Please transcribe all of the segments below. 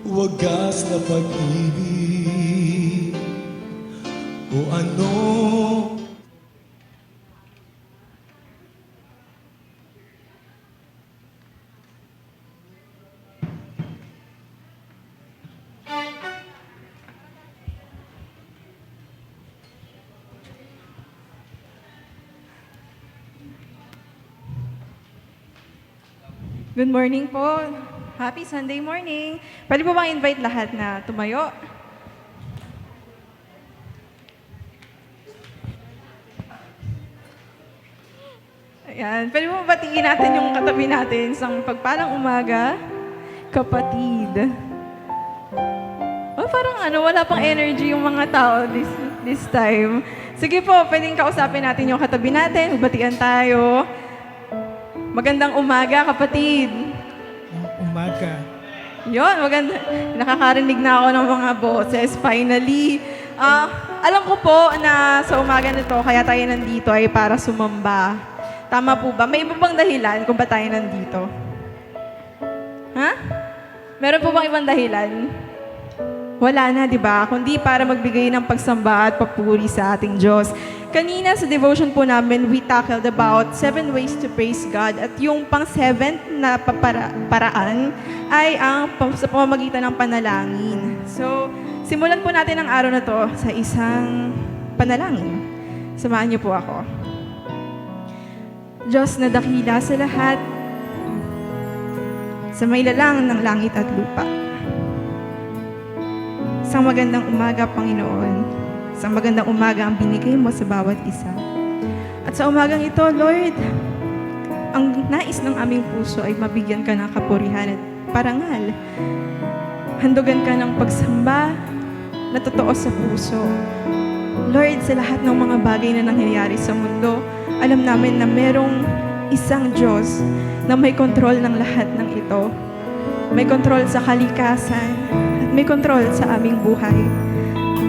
wagas na pag-ibig o ano. Good morning po. Happy Sunday morning. Pwede po bang invite lahat na tumayo? Ayan. Pwede po batiin natin yung katabi natin sa pagpalang umaga. Kapatid. Oh, parang wala pang energy yung mga tao this time. Sige po, pwedeng kausapin natin yung katabi natin. Batian tayo. Magandang umaga, kapatid. Umaga. Yun, maganda. Nakakarinig na ako ng mga boses. Finally. Alam ko po na sa umaga nito, kaya tayo nandito ay para sumamba. Tama po ba? May iba bang dahilan kung ba tayo nandito? Ha? Meron po bang ibang dahilan? Wala na, di ba? Kundi para magbigay ng pagsamba at papuri sa ating Diyos. Kanina sa devotion po namin, we tackled about 7 ways to praise God. At yung pang-7th na paraan ay ang sa pamamagitan ng panalangin. So, simulan po natin ang araw na to sa isang panalangin. Samahan niyo po ako. Diyos na dakila sa lahat, sa may lalang ng langit at lupa. Isang magandang umaga, Panginoon. Isang magandang umaga ang binigay mo sa bawat isa. At sa umagang ito, Lord, ang nais ng aming puso ay mabigyan ka ng kapurihan at parangal. Handugan ka ng pagsamba na totoo sa puso. Lord, sa lahat ng mga bagay na nangyayari sa mundo, alam namin na merong isang Diyos na may kontrol ng lahat ng ito. May kontrol sa kalikasan at may kontrol sa aming buhay.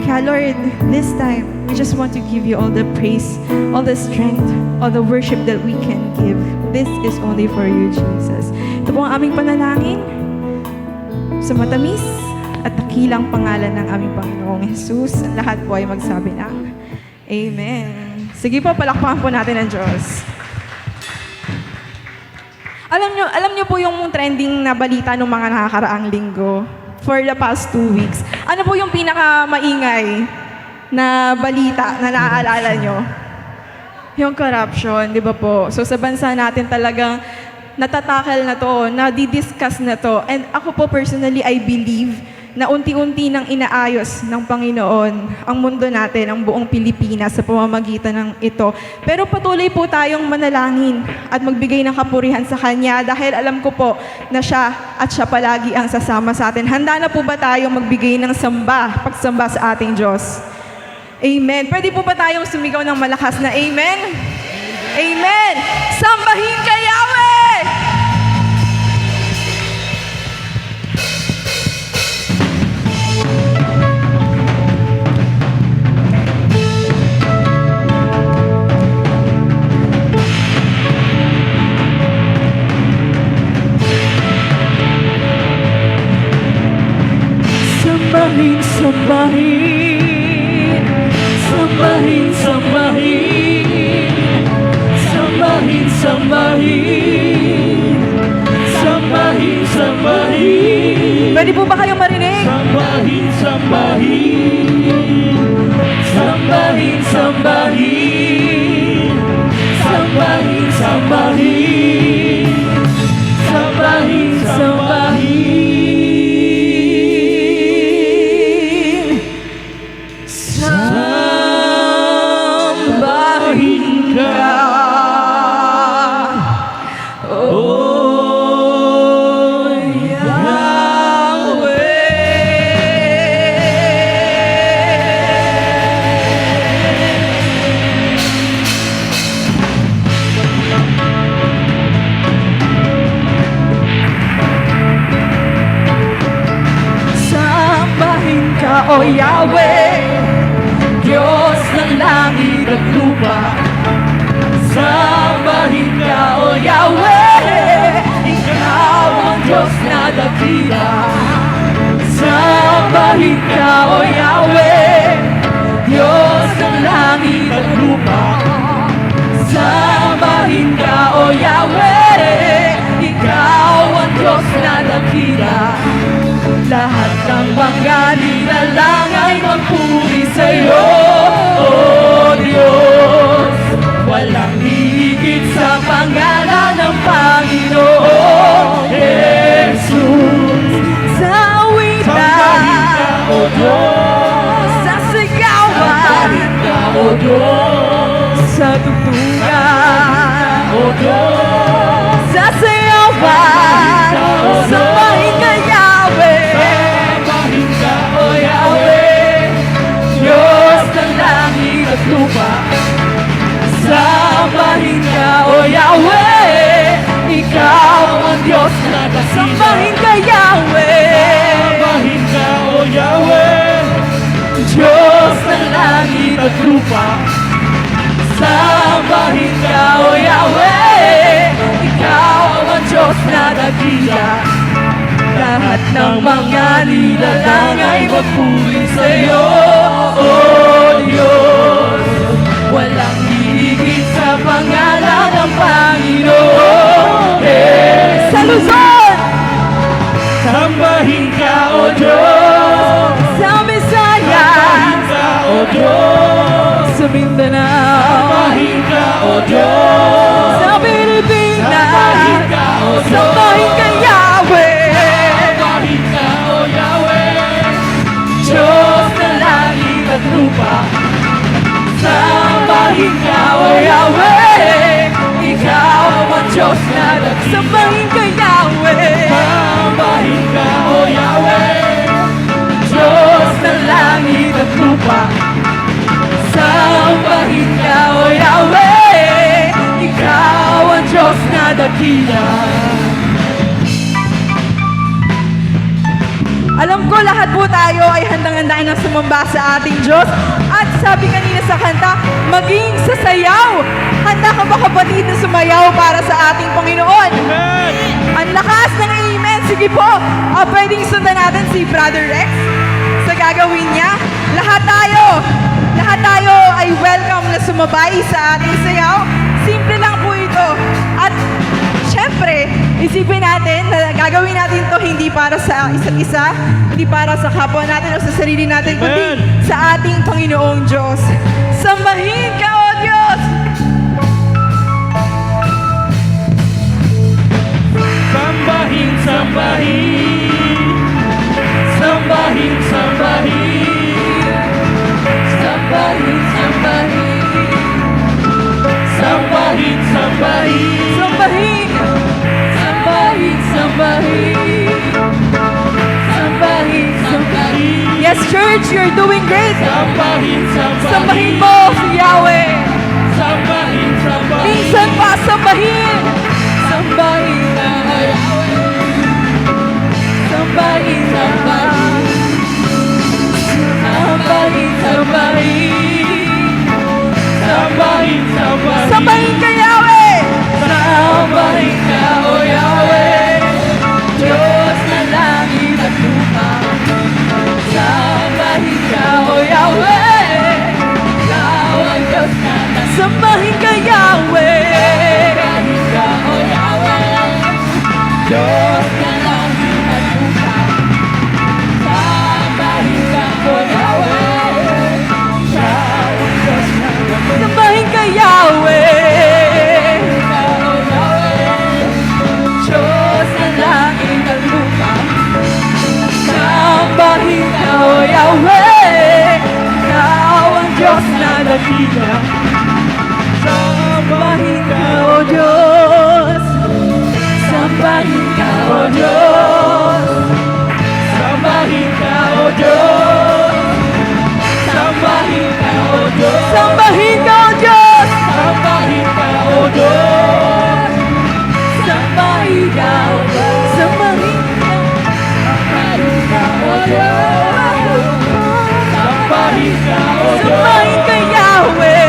Kaya Lord, this time, we just want to give you all the praise, all the strength, all the worship that we can give. This is only for you, Jesus. Ito po ang aming panalangin sa matamis at dakilang pangalan ng aming Panginoong Jesus. Ang lahat po ay magsabi ng Amen. Sige po, palakpakan po natin ang Diyos. Alam nyo po yung trending na balita ng mga nakakaraang linggo for the past 2 weeks. Ano po yung pinaka-maingay na balita na naaalala nyo? Yung corruption, di ba po? So sa bansa natin talagang natatakal na to, nadidiscuss na to. And ako po personally, I believe na unti-unti nang inaayos ng Panginoon ang mundo natin, ang buong Pilipinas sa pamamagitan ng ito. Pero patuloy po tayong manalangin at magbigay ng kapurihan sa Kanya dahil alam ko po na siya at siya palagi ang sasama sa atin. Handa na po ba tayong magbigay ng pagsamba sa ating Diyos? Amen. Pwede po ba tayong sumigaw ng malakas na Amen? Amen! Sambahin ka, Yahweh! Sambahin, sambahin, sambahin, sambahin, sambahin, sambahin, sambahin, sambahin. Pwede po ba kayong marinig? Sambahin, sambahin, sambahin, sambahin, sambahin, sambahin, sambahin, sambahin. Sambahin ka, oh Yahweh. Sambahin ka, oh Yahweh, Diyos ng langit at lupa. Sambahin ka, O Yahweh, Ikaw ang Diyos na dakila. Sambahin ka, O Yahweh, Diyos ng langit at lupa. Sambahin ka, O Yahweh, Ikaw ang Diyos na dakila. Lahat ng mga nilalang ay magpuri sa'yo, O Diyos. Walang higit sa pangalan ng Panginoong Jesus. Sa awitan, O Diyos, sa sigawan, O Diyos, sa tugtugan, O Diyos, sa sayawan, sambahin ka, Yahweh. Sambahin ka, O Yahweh, Diyos ng langit at lupa. Sambahin ka, O Yahweh, Ikaw ang Diyos na dakila. Sambahin ka, Yahweh. Sambahin ka, O Yahweh, Diyos ng langit at lupa. Sambahin ka, O Yahweh, Ikaw ang Diyos na dakila. Lahat ng mga nilalang ay magpuri sa'yo, O Diyos. Walang higit sa pangalan ng Panginoon. Sa Luzon, sambahin ka, O Diyos. Sa Bisaya, sambahin ka, O Diyos. Sa Mindanao, sambahin ka, O Diyos. Sa Pilipinas, sambahin ka, O Diyos. Sambahin ka, Yahweh. Sambahin ka, O Yahweh, Diyos ng langit at lupa. Sambahin ka, O Yahweh, Ikaw ang Diyos na dakila. Sambahin ka, Yahweh. Sambahin ka, O Yahweh, Diyos ng langit at lupa. Sambahin ka, O Yahweh, Ikaw ang Diyos na dakila. Alam ko lahat po tayo ay handang-handa na sumamba sa ating Diyos. At sabi kanina sa kanta, maging sa sayaw. Handa ka ba, kapatid, na sumayaw para sa ating Panginoon? Amen! Ang lakas ng amen. Sige po, pwedeng sundan natin si Brother Rex sa gagawin niya. Lahat tayo ay welcome na sumabay sa ating sayaw. Simple lang po ito. At syempre, isipin natin na gagawin natin to hindi para sa isa't isa, hindi para sa kapwa natin o sa sarili natin, kundi sa ating Panginoong Diyos. Sambahin ka, O Diyos! Sambahin, sambahin, sambahin, sambahin, Sambahin, sambahin, sambahin, sambahin, sambahin, sambahin, sambahin, sambahin, sambahin. Yes, church, you're doing great. sambahin, Sambahin mo si Yahweh. sambahin, sambahin, Minsan pa, sambahin. Sambahin na Yahweh. Sambahin, sambahin. Sambahin, sambahin. sambahin, sambahin, Sambahin ka, Yahweh. Sambahin ka, O Yahweh, Diyos na langit at lupa. Sambahin ka, O Yahweh, Ikaw ang Diyos na dakila. Sambahin ka, Yahweh. Sambahin ka, O Yahweh, Diyos na langit at lupa. Sambahin ka, O Yahweh, Ikaw ang Diyos na dakila. Sambahin ka, Yahweh. Ikaw, O Yahweh, Diyos na langit at lupa. Sambahin ka, O Yahweh, Ikaw ang Diyos na dakila. Sambahin ka, O Diyos. Sambahin ka, O Diyos. Sambahin ka, O Diyos. Sambahin ka, O Diyos. Sambahin ka, O Diyos. Sambahin ka, O Diyos. Sambahin ka, O Diyos. Sambahin ka. Sambahin ka, O Diyos. Sambahin ka, O Diyos. Sambahin ka, Yahweh.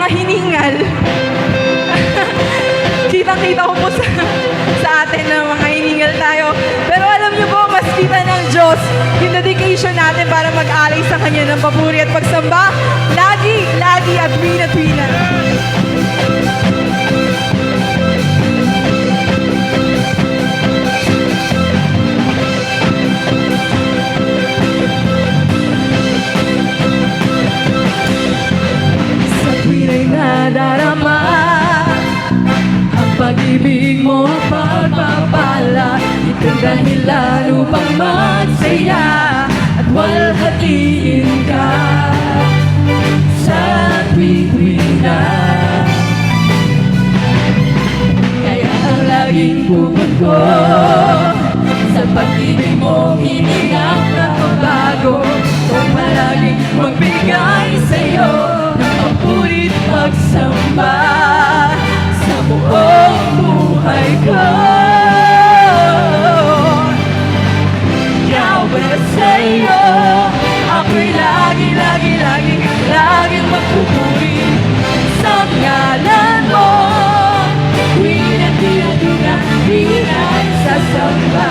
mga hiningal. Kitang-kita ko po sa atin na mga hiningal tayo. Pero alam niyo po, mas kita ng Diyos yung dedication natin para mag-alay sa Kanya ng papuri at pagsamba. Lagi, lagi at tuwina-tuwina. Sa tuwina'y nadarama ang pag-ibig mo at pagpapala. Ito'y dahilan upang magsaya at walhatiin ka sa tuwina. Kaya ang laging pupunta ko sa pag-ibig mo, hindi na bago. Kung palaging magbigay sa'yo ng papuri't pagsamba sa buong buhay ko. Yahweh, sa'yo ako'y laging magpupuri sa ngalan mo. Tuwina sasamba.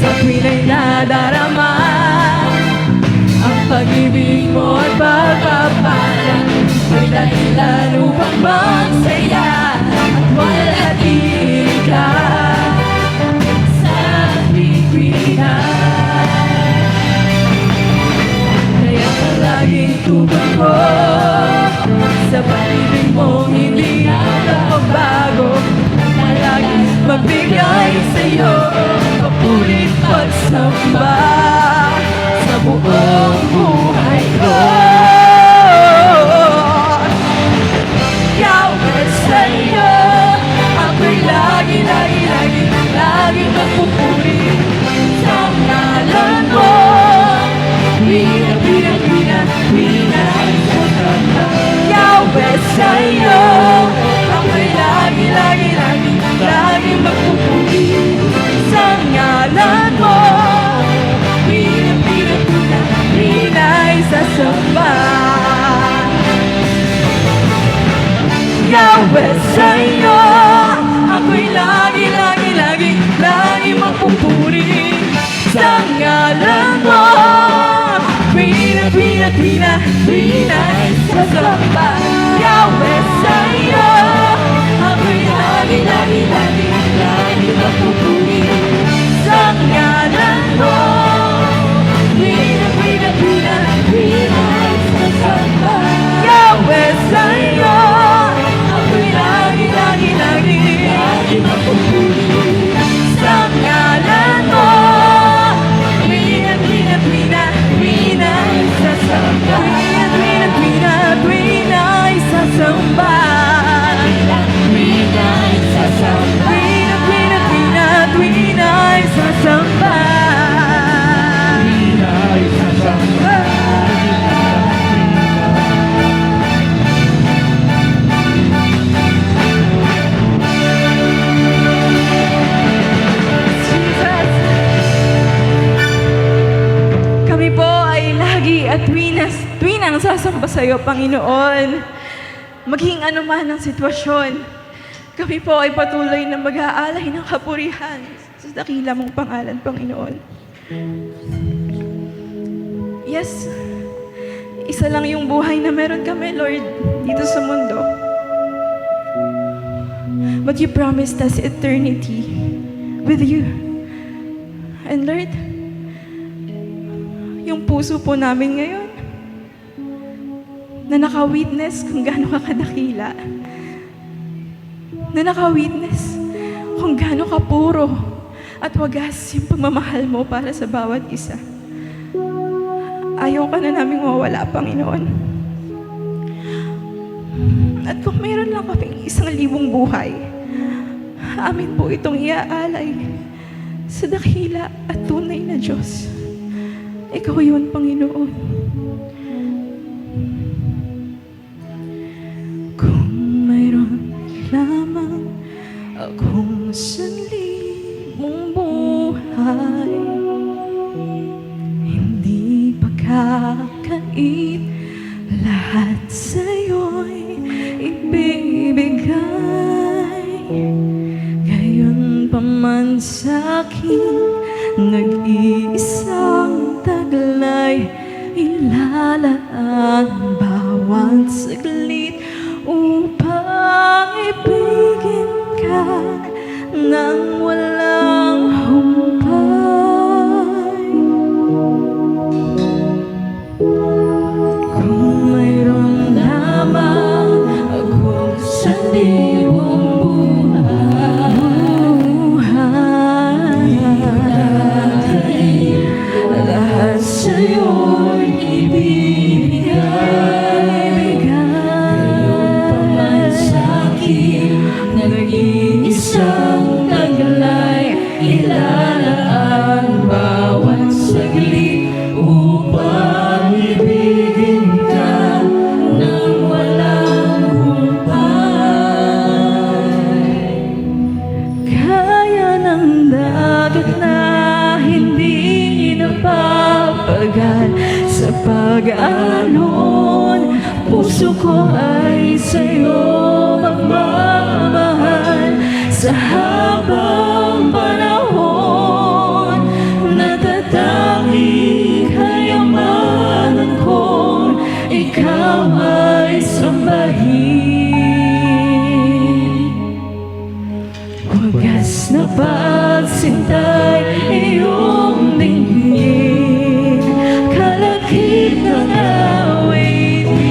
Sa tuwina'y nadarama ang pag-ibig mo at pagpapala. May dahilan upang magsaya at walhatiin ka sa tuwina. Kaya ang laging tugon ko sa pag-ibig mo, hindi na magbabago. Laging magbigay sa'yo papuri't pagsamba sa buong buhay ko. Yahweh, sa'yo ako'y laging magpupuri sa ngalan mo. Tuwina sasamba. Yahweh, sa'yo ako'y laging magpupuri sa ngalan mo. Tuwina sasamba. Yahweh, sa'yo ako'y laging magpupuri sa ngalan mo. Tuwina sasamba. Yahweh, sa'yo ako'y laging magpupuri sa ngalan mo. Tuwina sasamba. Yahweh, sa'yo ako'y laging magpupuri sa ngalan mo. Tuwina sasamba. Tuwina sasamba. Tuwina sasamba. Kami po ay lagi at tuwinang sasamba sa iyo, Panginoon. Maging anuman ang sitwasyon, kami po ay patuloy na mag-aalay ng kapurihan sa dakila mong pangalan, Panginoon. Yes, isa lang yung buhay na meron kami, Lord, dito sa mundo. But you promised us eternity with you. And Lord, yung puso po namin ngayon, na naka-witness kung gaano ka kadakila, na naka-witness kung gaano ka puro at wagas yung pagmamahal mo para sa bawat isa. Ayaw ka na naming mawala, Panginoon. At kung mayroon lang kaming 1,000 buhay, amin po itong iaalay sa dakila at tunay na Diyos. Ikaw yun, Panginoon. Kung mayroon lamang akong 1,000 buhay, kakait, lahat sa'yo'y ibibigay. Gayon pa man sa'kin, nag-iisang taglay, ilalaan bawat saglit upang ibigin ka nang walang humpay. Kung mayroon lamang ako sa libong buhay, lahat sa'yo'y ibibigay. Ngayon pa man sa'kin, nag-iisang taglay, ilalaan bawat saglit upang ibigin ka nang walang humpay. Kaya ng dagat na hindi napapagal sa pag-alon, puso ko ay sa'yo magmamahal. Sa habang panahon, natatangi kayamanan kong ikaw ay sambahin. Wagas na pagsintay, iyong dinggin, kalakip ng awitin.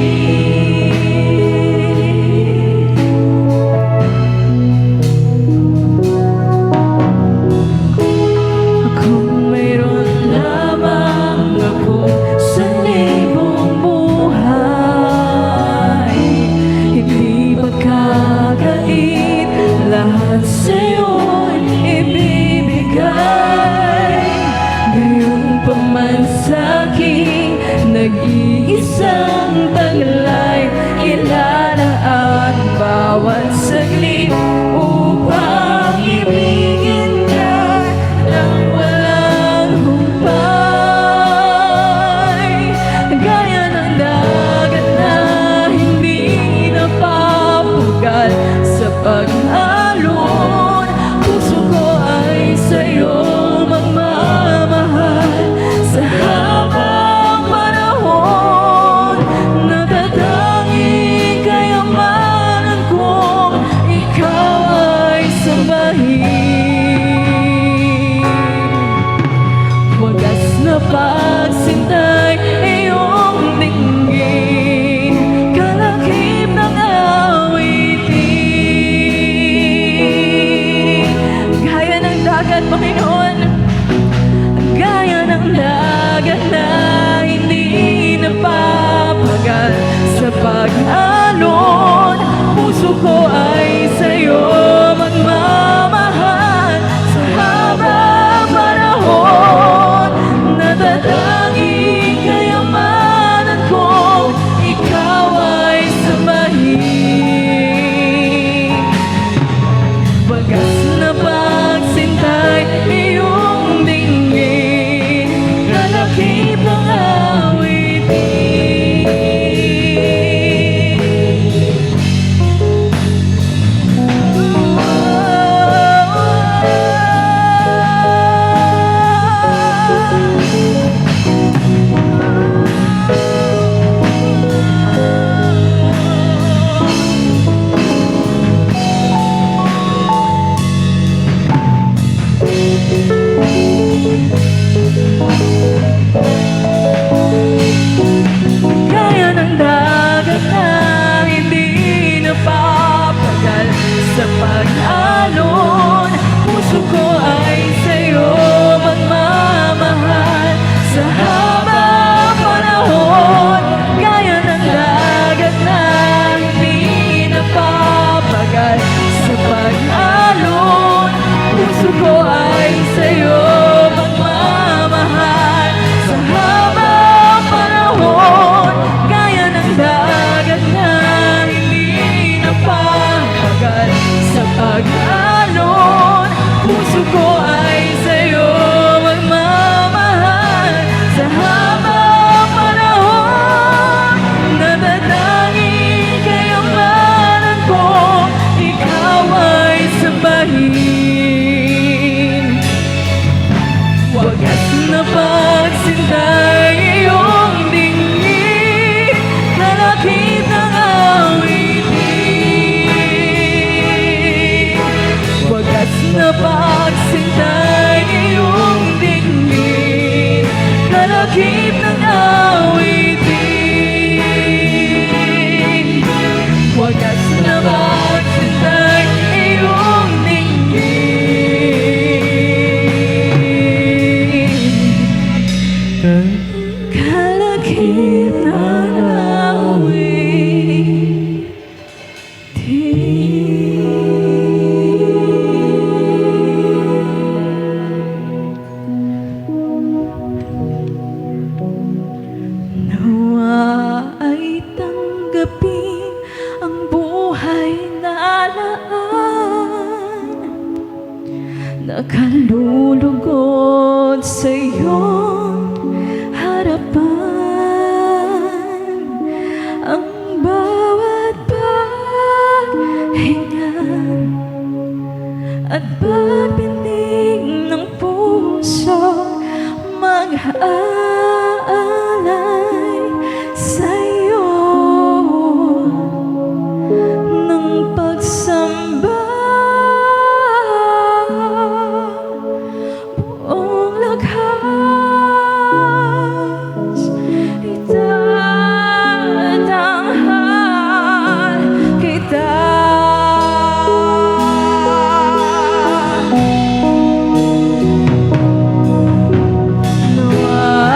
Kung mayroon lamang ako sa libong buhay, hindi magkakait, lahat sa'yo'y ibibigay. Ngayon pa man sa'kin, nag-iisang taglay, ilalaan bawat saglit upang ibigin ka nang walang humpay. Gaya ng dagat na hindi napapagal sa pag-alon, puso ko ay sa'yo magmamahal. Sa habang panahon, natatangi kayamanan kong ikaw ay sambahin. Wagas na pagsintay, iyong dinggin, kalakip ng awitin. Gaya ng dagat, Panginoon, gaya ng dagat na hindi napapagal sa pag-alon, puso ko ay sa'yo magmamahal. Sa habang panahon, natatangi kayamanan kong ikaw ay sambahin. Wagas na pagsintay, iyong dinggin, kalakip ng awitin. napagsintay iyong dinggin, kalakip ng awitin. Wagas na pagsintay iyong dinggin, kalakip ng nawa ay tanggapin ang buhay na laan, nakalulugod sa iyong harapan. Ang bawat paghinga at pagbinig ng puso mag-aalay sa'yo ng pagsamba. Buong lakas itatanghal kita. Nawa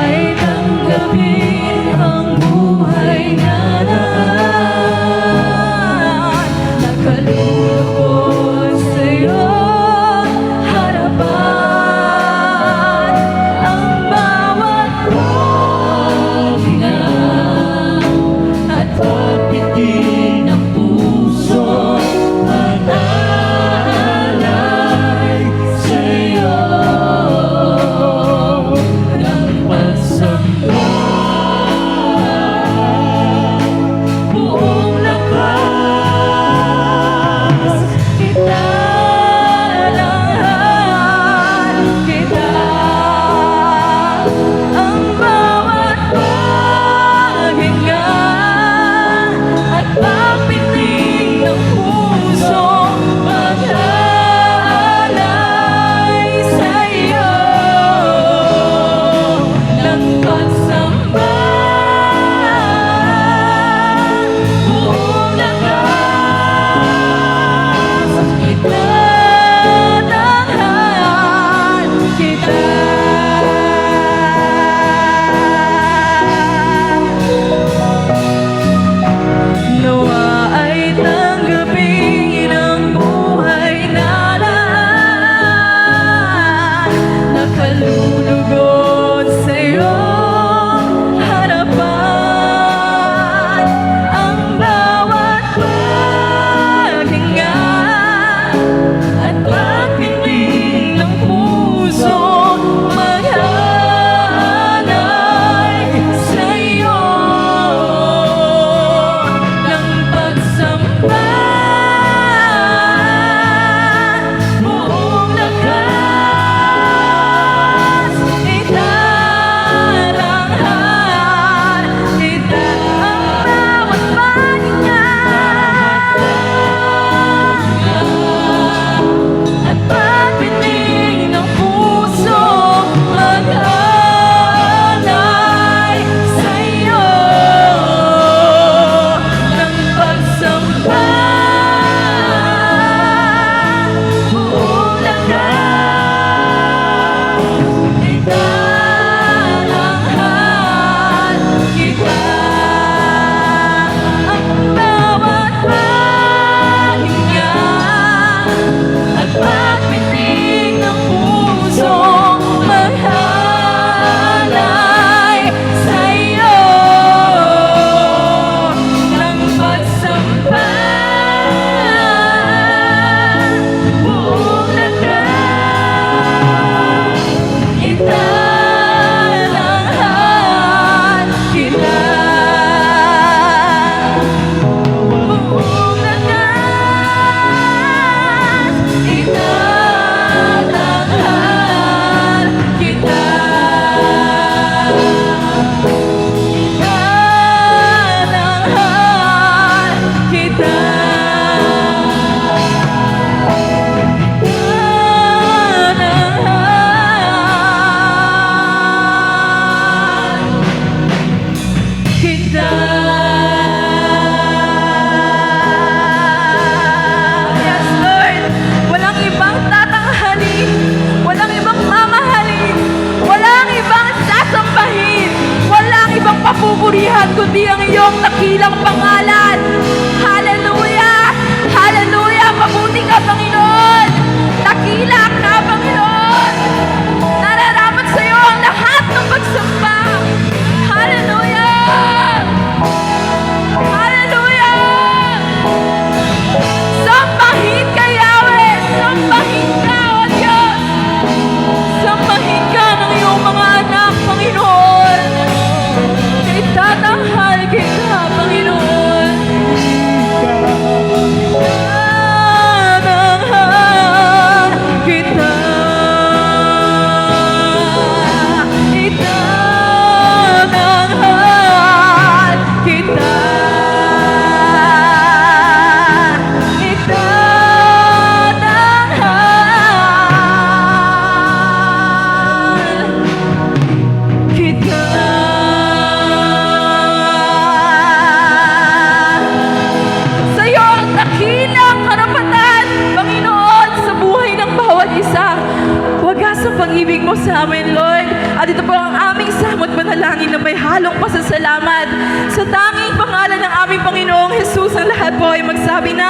dakilang pangalan. Hallelujah! Hallelujah! Mabuti ka, Panginoon! Dakila ka, Panginoon! Nararapat sa iyo ang lahat ng pagsamba. Hallelujah! Hallelujah! Sambahin ka, Yahweh! Sambahin ka, O Diyos! Sambahin ka ng iyong mga anak, Panginoon! Itatanghal kita, Panginoon! Itatanghal kita! Itatanghal kita! Itatanghal kita! Sa iyo ang dakilang karapatan, Panginoon, sa buhay ng bawat isa. Wagas ang pag-ibig mo sa amin, Lord. At ito po ang aming samot panalangin na may halong pasasalamat. Sa tanging pangalan ng aming Panginoong Jesus, ang lahat po ay magsabi na